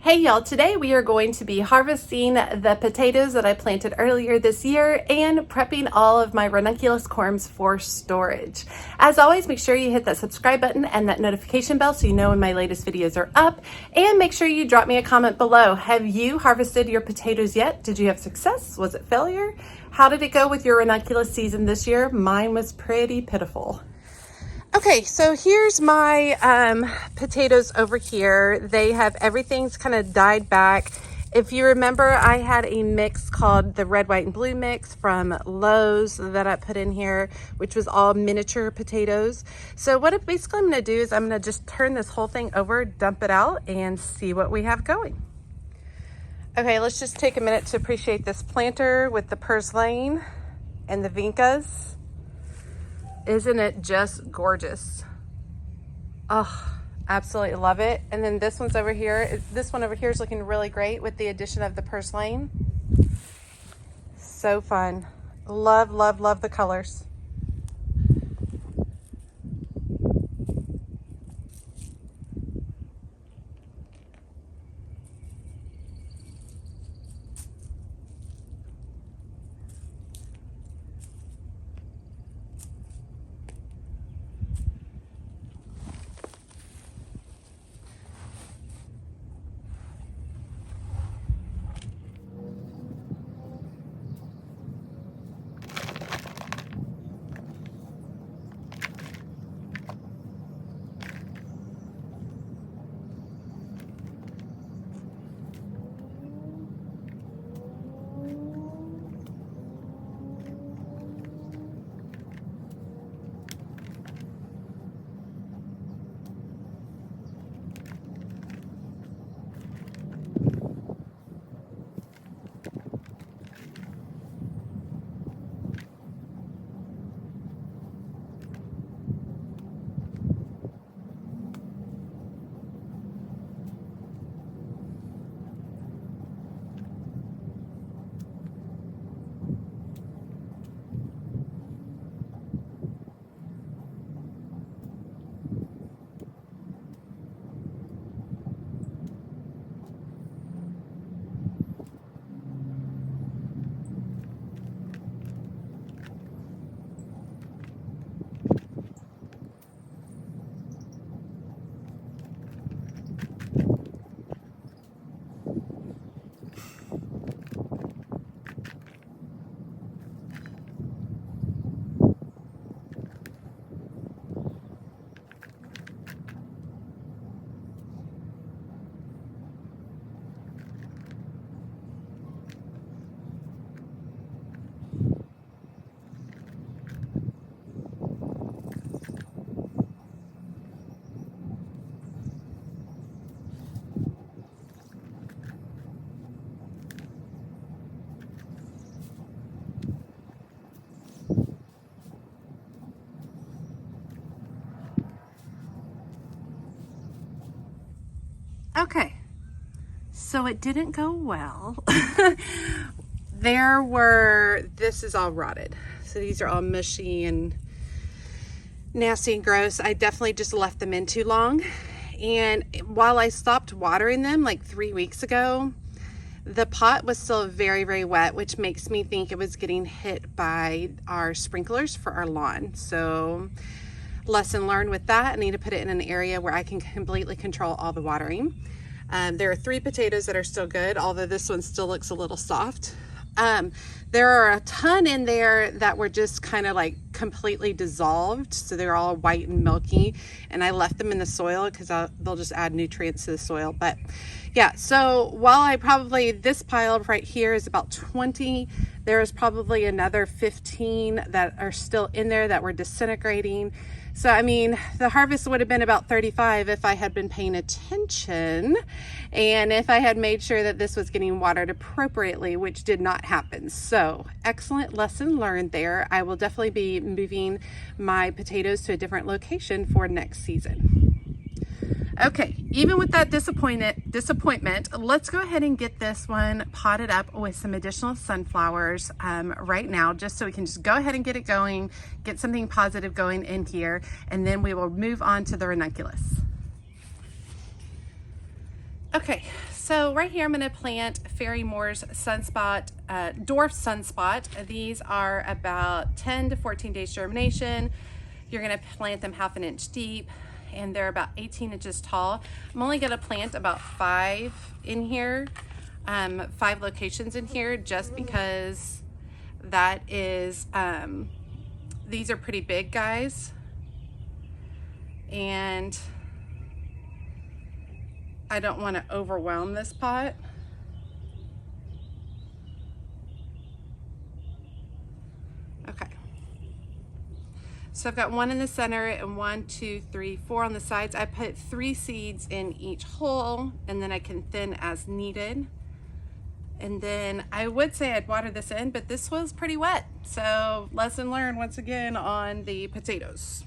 Hey y'all, today we are going to be harvesting the potatoes that I planted earlier this year and prepping all of my Ranunculus Corms for storage. As always, make sure you hit that subscribe button and that notification bell so you know when my latest videos are up, and make sure you drop me a comment below. Have you harvested your potatoes yet? Did you have success? Was it failure? How did it go with your Ranunculus season this year? Mine was pretty pitiful. Okay, so here's my potatoes over here. They have, everything's kind of died back. If you remember, I had a mix called the red, white, and blue mix from Lowe's that I put in here, which was all miniature potatoes. So what basically I'm gonna do is I'm gonna just turn this whole thing over, dump it out, and see what we have going. Okay, let's just take a minute to appreciate this planter with the purslane and the vincas. Isn't it just gorgeous? Oh, absolutely love it. And then this one's over here. This one over here is looking really great with the addition of the purslane. So fun. Love, love, love the colors. Okay, so it didn't go well. This is all rotted. So these are all mushy and nasty and gross. I definitely just left them in too long. And while I stopped watering them like 3 weeks ago, the pot was still very, very wet, which makes me think it was getting hit by our sprinklers for our lawn. So lesson learned with that. I need to put it in an area where I can completely control all the watering. There are 3 potatoes that are still good, although this one still looks a little soft. There are a ton in there that were just kind of like completely dissolved. So they're all white and milky, and I left them in the soil because they'll just add nutrients to the soil. But yeah, so while this pile right here is about 20, there is probably another 15 that are still in there that were disintegrating. So, I mean, the harvest would have been about 35 if I had been paying attention and if I had made sure that this was getting watered appropriately, which did not happen. So, excellent lesson learned there. I will definitely be moving my potatoes to a different location for next season. Okay, even with that disappointment, let's go ahead and get this one potted up with some additional sunflowers right now, just so we can just go ahead and get it going, get something positive going in here, and then we will move on to the ranunculus. Okay, So right here I'm going to plant Fairy Moore's Sunspot, Dwarf Sunspot. These are about 10 to 14 days germination. You're going to plant them 1/2 inch deep, and they're about 18 inches tall. I'm only going to plant about 5 in here, 5 locations in here, just because that is, these are pretty big guys, and I don't want to overwhelm this pot. Okay. So I've got 1 in the center and 1, 2, 3, 4 on the sides. I put 3 seeds in each hole, and then I can thin as needed. And then I would say I'd water this in, but this was pretty wet. So lesson learned once again on the potatoes.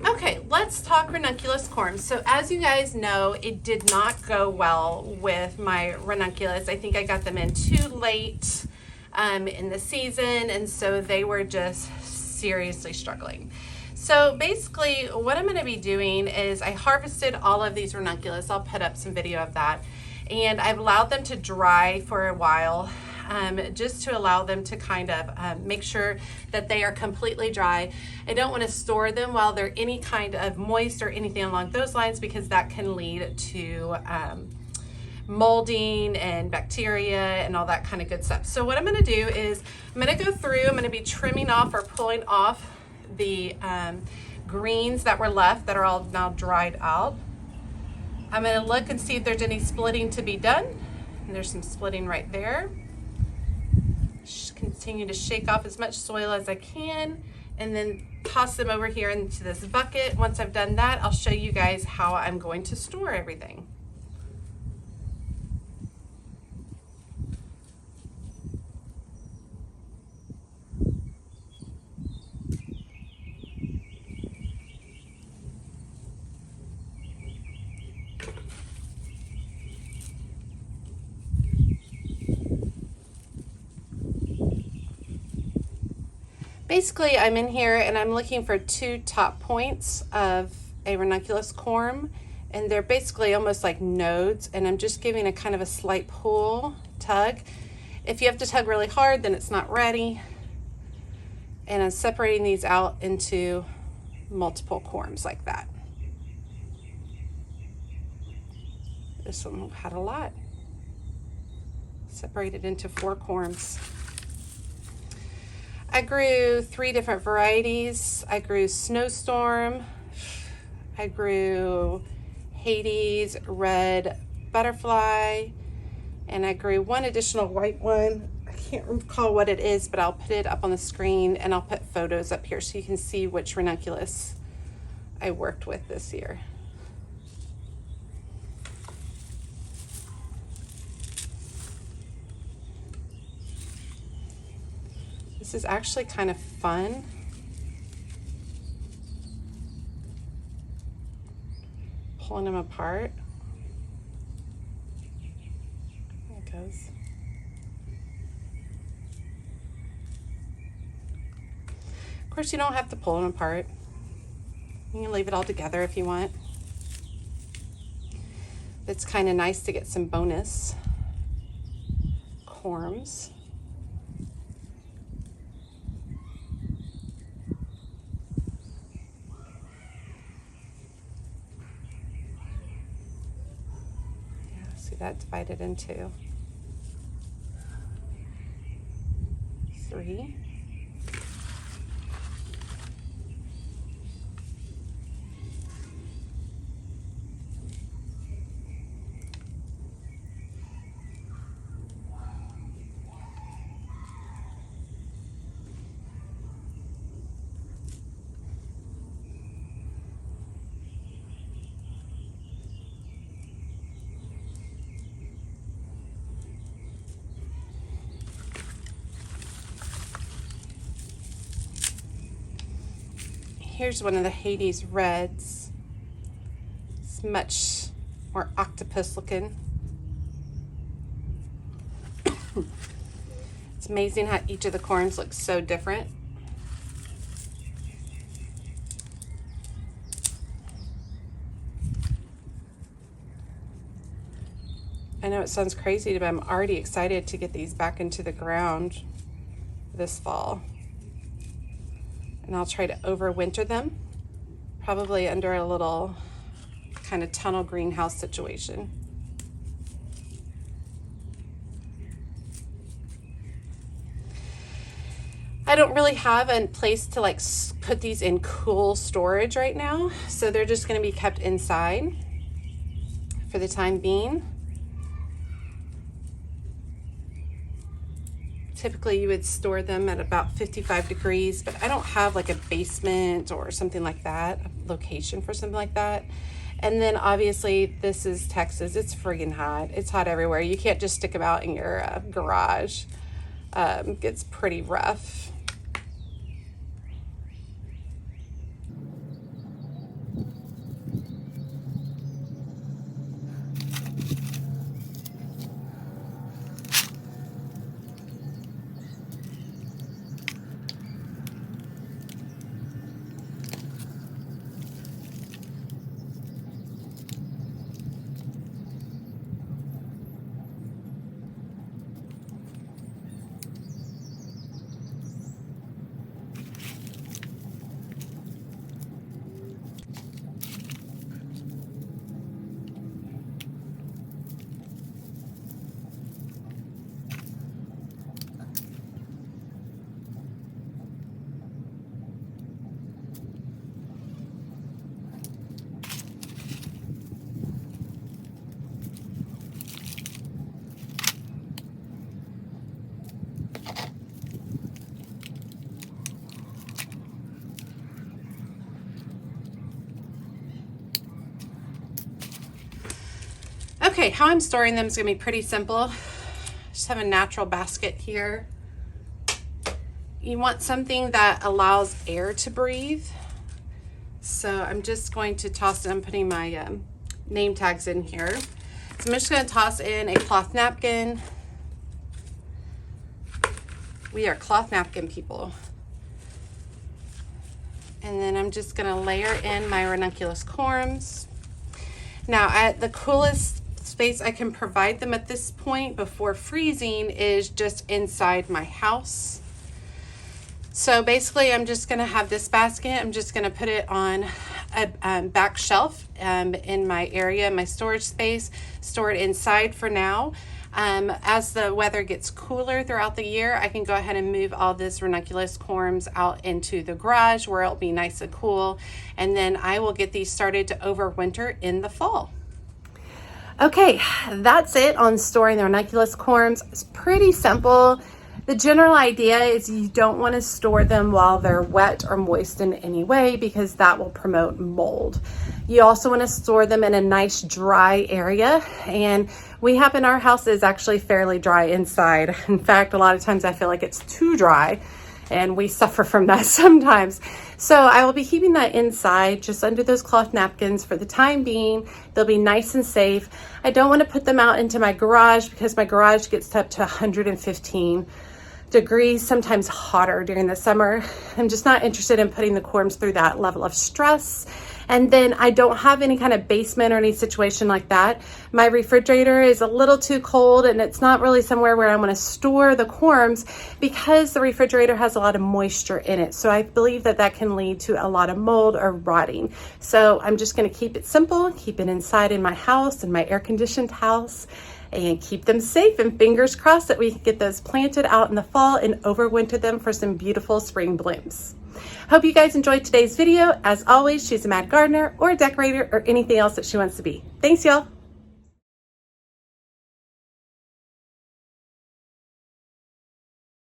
Okay, let's talk Ranunculus Corms. So as you guys know, it did not go well with my Ranunculus. I think I got them in too late in the season, and so they were just seriously struggling. So basically what I'm going to be doing is I harvested all of these Ranunculus. I'll put up some video of that. And I've allowed them to dry for a while, just to allow them to kind of make sure that they are completely dry. I don't want to store them while they're any kind of moist or anything along those lines, because that can lead to molding and bacteria and all that kind of good stuff. So what I'm going to do is I'm going to go through, I'm going to be trimming off or pulling off the greens that were left that are all now dried out. I'm going to look and see if there's any splitting to be done. And there's some splitting right there. Continue to shake off as much soil as I can, and then toss them over here into this bucket. Once I've done that, I'll show you guys how I'm going to store everything. Basically, I'm in here and I'm looking for 2 top points of a Ranunculus corm, and they're basically almost like nodes, and I'm just giving a kind of a slight pull, tug. If you have to tug really hard, then it's not ready. And I'm separating these out into multiple corms like that. This one had a lot. Separated into 4 corms. I grew 3 different varieties. I grew Snowstorm, I grew Hades, Red Butterfly, and I grew 1 additional white one. I can't recall what it is, but I'll put it up on the screen, and I'll put photos up here so you can see which Ranunculus I worked with this year. This is actually kind of fun. Pulling them apart. There it goes. Of course, you don't have to pull them apart. You can leave it all together if you want. It's kind of nice to get some bonus corms. That divided into 3. Here's one of the Hades reds. It's much more octopus looking. It's amazing how each of the corms looks so different. I know it sounds crazy, but I'm already excited to get these back into the ground this fall. And I'll try to overwinter them, probably under a little kind of tunnel greenhouse situation. I don't really have a place to like put these in cool storage right now, so they're just going to be kept inside for the time being. Typically you would store them at about 55 degrees, but I don't have like a basement or something like that, a location for something like that. And then obviously this is Texas. It's friggin' hot. It's hot everywhere. You can't just stick them out in your garage. It gets pretty rough. Okay, how I'm storing them is gonna be pretty simple. Just have a natural basket here. You want something that allows air to breathe. So I'm just going to toss it. I'm putting my name tags in here. So I'm just gonna toss in a cloth napkin. We are cloth napkin people. And then I'm just gonna layer in my Ranunculus Corms. Now at the coolest space I can provide them at this point before freezing is just inside my house. So basically I'm just gonna have this basket, I'm just gonna put it on a back shelf in my area, my storage space, store it inside for now. As the weather gets cooler throughout the year, I can go ahead and move all this Ranunculus Corms out into the garage where it'll be nice and cool, and then I will get these started to overwinter in the fall. Okay, that's it on storing the Ranunculus Corms. It's pretty simple. The general idea is you don't want to store them while they're wet or moist in any way because that will promote mold. You also want to store them in a nice dry area, and we happen our house is actually fairly dry inside. In fact, a lot of times I feel like it's too dry, and we suffer from that sometimes. So I will be keeping that inside just under those cloth napkins for the time being. They'll be nice and safe. I don't want to put them out into my garage because my garage gets up to 115 degrees, sometimes hotter during the summer. I'm just not interested in putting the corms through that level of stress. And then I don't have any kind of basement or any situation like that. My refrigerator is a little too cold, and it's not really somewhere where I want to store the corms because the refrigerator has a lot of moisture in it. So I believe that that can lead to a lot of mold or rotting. So I'm just going to keep it simple, keep it inside in my house, in my air-conditioned house, and keep them safe, and fingers crossed that we can get those planted out in the fall and overwinter them for some beautiful spring blooms. Hope you guys enjoyed today's video. As always, she's a mad gardener or a decorator or anything else that she wants to be. Thanks, y'all.